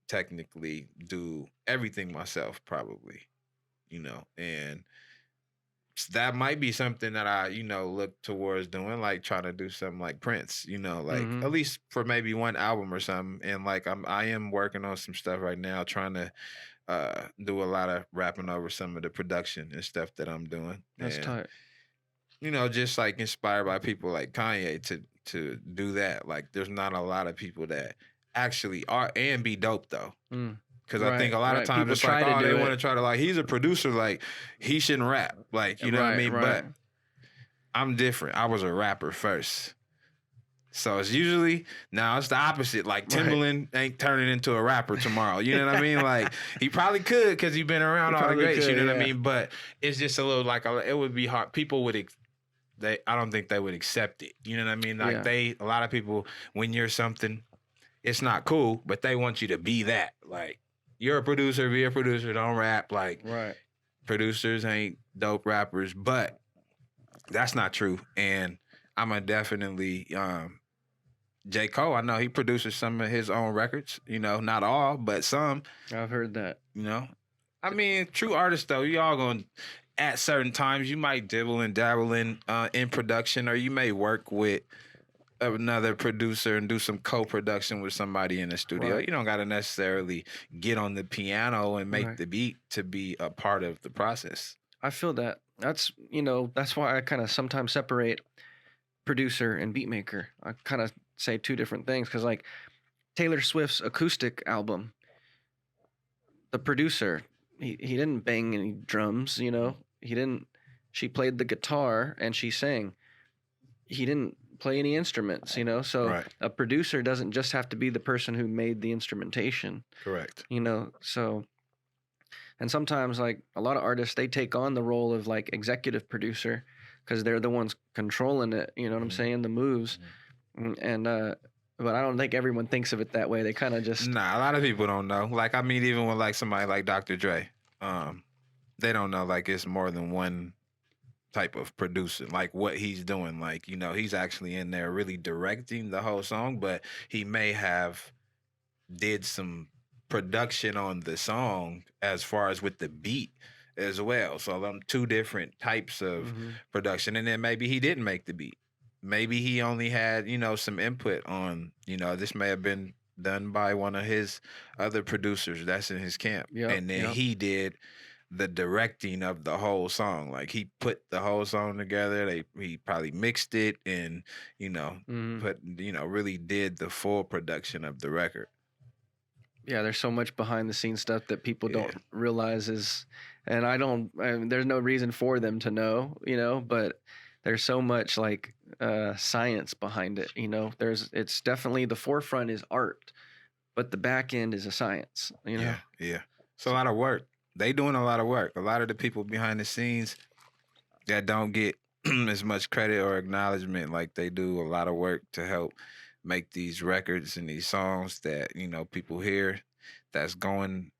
technically do everything myself probably, and that might be something that I look towards doing, like trying to do something like Prince, like at least for maybe one album or something. And like I am working on some stuff right now, trying to do a lot of rapping over some of the production and stuff that I'm doing. That's tight. Just like inspired by people like Kanye to do that. Like there's not a lot of people that actually are and be dope though. Because I think a lot of times people it's like, oh, they want to try to like, he's a producer, like he shouldn't rap. Like, you know what I mean? Right. But I'm different. I was a rapper first. So it's usually, now it's the opposite. Like Timbaland ain't turning into a rapper tomorrow. You know what I mean? Like he probably could because he's been around all the greats, you know what I mean? But it's just a little like, it would be hard. People would, I don't think they would accept it. You know what I mean? Like a lot of people, when you're something, it's not cool, but they want you to be that. Like, you're a producer, be a producer, don't rap. Like, producers ain't dope rappers, but that's not true. And I'm going to definitely, J. Cole, I know he produces some of his own records, not all, but some. I've heard that. I mean, true artists, though, y'all going to, at certain times, you might dibble and dabble in production, or you may work with another producer and do some co-production with somebody in the studio. You don't got to necessarily get on the piano and make the beat to be a part of the process. I feel that. That's, that's why I kind of sometimes separate producer and beat maker. I kind of say two different things because like Taylor Swift's acoustic album, the producer, he didn't bang any drums, he didn't, she played the guitar and she sang. He didn't play any instruments, so a producer doesn't just have to be the person who made the instrumentation. Correct. So, and sometimes like a lot of artists, they take on the role of like executive producer because they're the ones controlling it, you know what I'm saying, the moves. And but I don't think everyone thinks of it that way. They kind of just... Nah, a lot of people don't know. Like, I mean, even with like somebody like Dr. Dre, they don't know like it's more than one type of producer, like what he's doing. Like, he's actually in there really directing the whole song, but he may have did some production on the song as far as with the beat as well. So two different types of production. And then maybe he didn't make the beat. Maybe he only had, some input on, this may have been done by one of his other producers that's in his camp. And then he did the directing of the whole song. Like he put the whole song together. He probably mixed it and, put, really did the full production of the record. Yeah, there's so much behind the scenes stuff that people don't realize and there's no reason for them to know, but there's so much like science behind it, it's definitely the forefront is art, but the back end is a science, Yeah. It's a lot of work. They doing a lot of work. A lot of the people behind the scenes that don't get as much credit or acknowledgement, like they do a lot of work to help make these records and these songs that, people hear that's going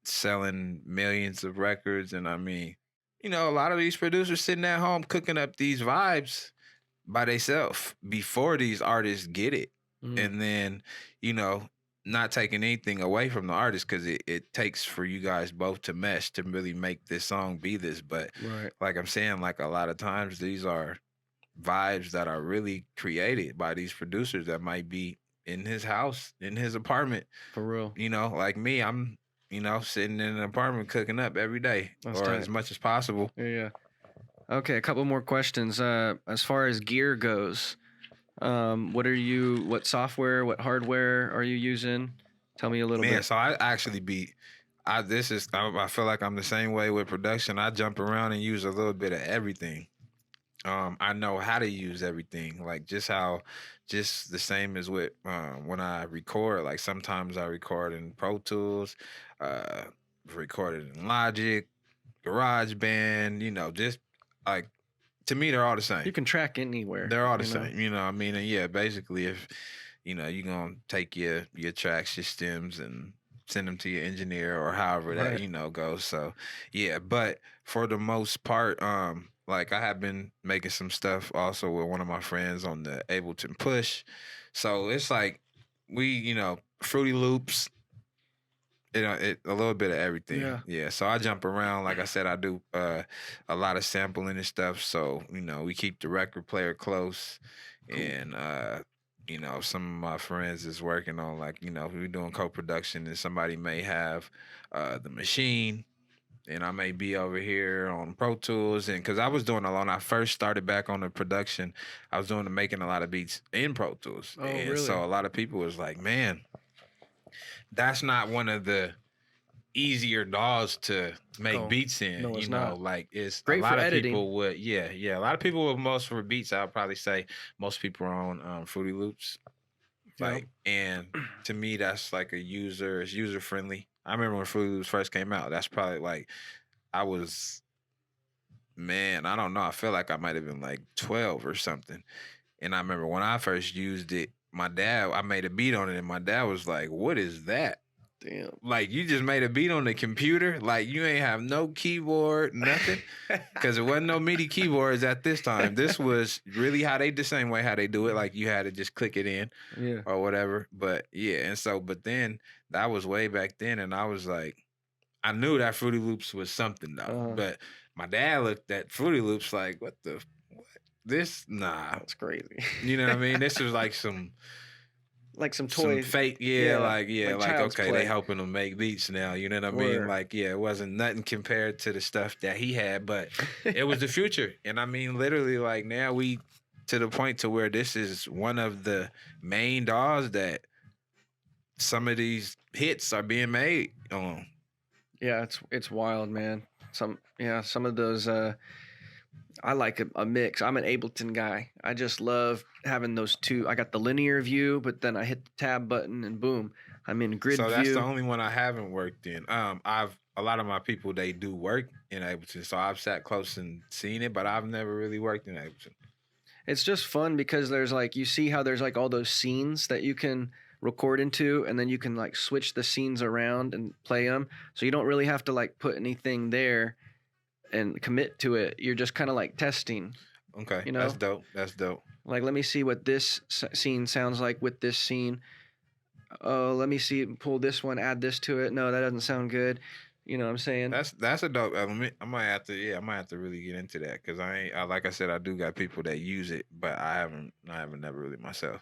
selling millions of records. And I mean, you know, a lot of these producers sitting at home cooking up these vibes by themselves before these artists get it. Mm. And then, you know, not taking anything away from the artist, because it takes for you guys both to mesh to really make this song be this. But Right. like I'm saying, like a lot of times these are vibes that are really created by these producers that might be in his house, in his apartment. For real. You know, like me, I'm, you know, sitting in an apartment cooking up every day, That's or tight. as much as possible. Yeah. Okay, a couple more questions. As far as gear goes, what software, what hardware are you using? Tell me a little Man, bit. so I actually I feel like I'm the same way with production. I jump around and use a little bit of everything. I know how to use everything, like just the same as with when I record. Like sometimes I record in Pro Tools, uh, recorded in Logic, GarageBand. You know, just like to me, they're all the same. You can track anywhere. They're all the you know? same. You know what I mean? And yeah, basically, if you know, you're gonna take your tracks, your stems, and send them to your engineer or however that Right. you know goes. So yeah, but for the most part, like I have been making some stuff also with one of my friends on the Ableton Push. So it's like you know, Fruity Loops. A little bit of everything. Yeah. So I jump around. Like I said, I do a lot of sampling and stuff. So, you know, we keep the record player close. Cool. And you know, some of my friends is working on, like, you know, we're doing co-production, and somebody may have the machine, and I may be over here on Pro Tools. And because I was doing when I first started back on the production, I was making a lot of beats in Pro Tools. Oh, and really? so a lot of people was like, man, that's not one of the easier DAWs to make beats in. No, it's you know, not. like it's Great a lot for of editing. people would, a lot of people with most for beats. I would probably say most people are on Fruity Loops. Like, and to me, that's like it's user friendly. I remember when Fruity Loops first came out. That's probably like I don't know. I feel like I might have been like 12 or something. And I remember when I first used it, I made a beat on it, and my dad was like, "What is that?" Damn. Like, you just made a beat on the computer? Like, you ain't have no keyboard, nothing? Because there wasn't no MIDI keyboards at this time. This was really the same way how they do it. Like, you had to just click it in or whatever. But, yeah. And so, but then that was way back then. And I was like, I knew that Fruity Loops was something, though. But my dad looked at Fruity Loops like, what? This? Nah. That's crazy. You know what I mean? This was like some toy, some fake, like okay, they helping them make beats now. You know what I mean? Like, yeah, it wasn't nothing compared to the stuff that he had, but it was the future. And I mean, literally, like now we to the point to where this is one of the main DAWs that some of these hits are being made on. Yeah, it's wild, man. Some of those. I like a mix. I'm an Ableton guy. I just love having those two. I got the linear view, but then I hit the tab button and boom, I'm in grid view. So that's the only one I haven't worked in. A lot of my people, they do work in Ableton, so I've sat close and seen it, but I've never really worked in Ableton. It's just fun because there's like, you see how there's like all those scenes that you can record into, and then you can like switch the scenes around and play them. So you don't really have to like put anything there and commit to it. You're just kind of like testing. Okay, you know? That's dope. Like, let me see what this scene sounds like with this scene. Oh, let me see, pull this one, add this to it. No, that doesn't sound good. You know what I'm saying? That's a dope element. I might have to really get into that, because like I said, I do got people that use it, but I haven't never really myself.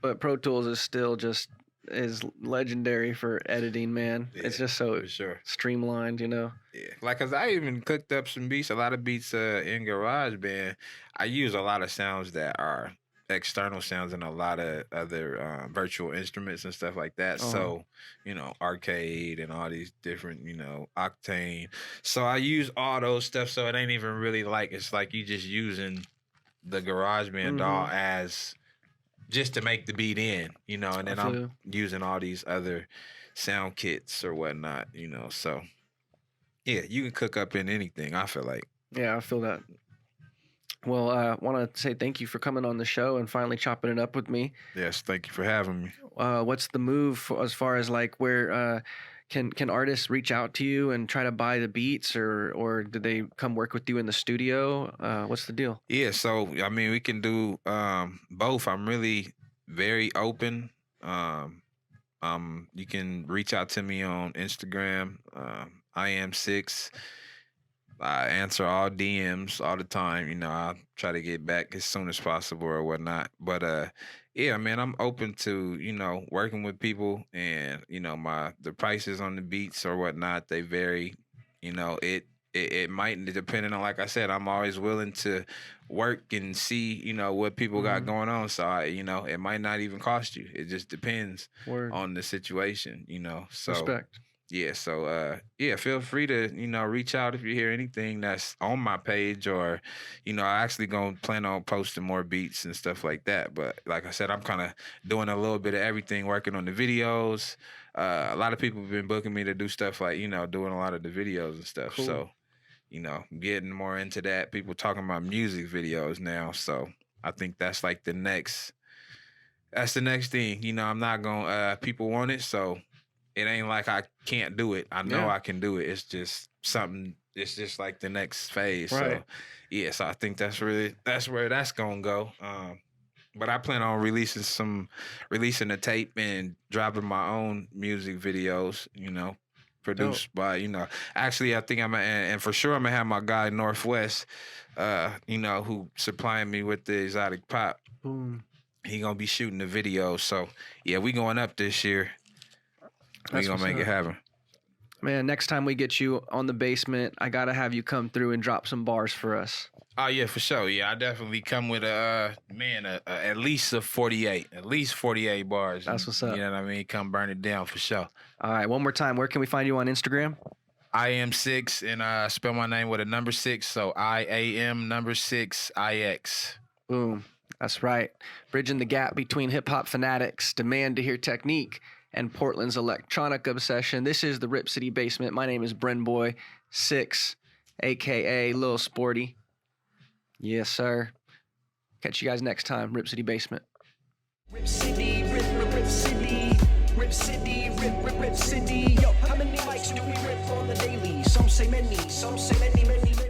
But Pro Tools is still just is legendary for editing, man. Yeah, it's just so streamlined, you know. Yeah, like, cause I even cooked up some beats, a lot of beats in GarageBand. I use a lot of sounds that are external sounds and a lot of other virtual instruments and stuff like that. So, you know, Arcade and all these different, you know, Octane. So I use all those stuff. So it ain't even really like, it's like you just using the GarageBand DAW as just to make the beat in, you know, and then I'm using all these other sound kits or whatnot, you know. So yeah, you can cook up in anything, I feel like. Yeah, I feel that. Well, I want to say thank you for coming on the show and finally chopping it up with me. Yes, thank you for having me. What's the move as far as like where Can artists reach out to you and try to buy the beats, or do they come work with you in the studio? What's the deal? Yeah, so I mean, we can do both. I'm really very open. You can reach out to me on Instagram. I am 6. I answer all DMs all the time. You know, I try to get back as soon as possible or whatnot. But yeah, man, I'm open to, you know, working with people, and you know, the prices on the beats or whatnot, they vary. You know, it might, depending on, like I said, I'm always willing to work and see, you know, what people got going on. So you know, it might not even cost you. It just depends Word. on the situation, you know. So Respect. yeah, so yeah, feel free to, you know, reach out if you hear anything that's on my page, or, you know, I actually gonna plan on posting more beats and stuff like that. But like I said, I'm kind of doing a little bit of everything, working on the videos. A lot of people have been booking me to do stuff like, you know, doing a lot of the videos and stuff. Cool. So, you know, getting more into that. People talking about music videos now. So I think that's like the next thing. You know, I'm not gonna people want it, so it ain't like I can't do it. I know Yeah. I can do it. It's just something. It's just like the next phase. Right. So yeah. So I think that's where that's gonna go. But I plan on releasing a tape and dropping my own music videos. You know, produced by, you know. Actually, I think and for sure I'm gonna have my guy Northwest. You know, who supplying me with the exotic pop. Boom. He gonna be shooting the video. So yeah, we going up this year. We That's gonna what's make it up. happen. Man, next time we get you on the basement, I gotta have you come through and drop some bars for us. Oh yeah, for sure. Yeah, I definitely come with at least a 48, at least 48 bars. That's what's up. You know what I mean? Come burn it down for sure. All right, one more time. Where can we find you on Instagram? I am 6, and spell my name with a number 6. So IAM6 IX. Boom. That's right. Bridging the gap between hip hop fanatics, demand to hear technique, and Portland's electronic obsession. This is the Rip City Basement. My name is Brenboy 6, aka Lil Sporty. Yes, sir. Catch you guys next time. Rip City Basement. Rip City, Rip City, Rip City, Rip City. Yo, how many mics do we rip on the daily? Some say many, many.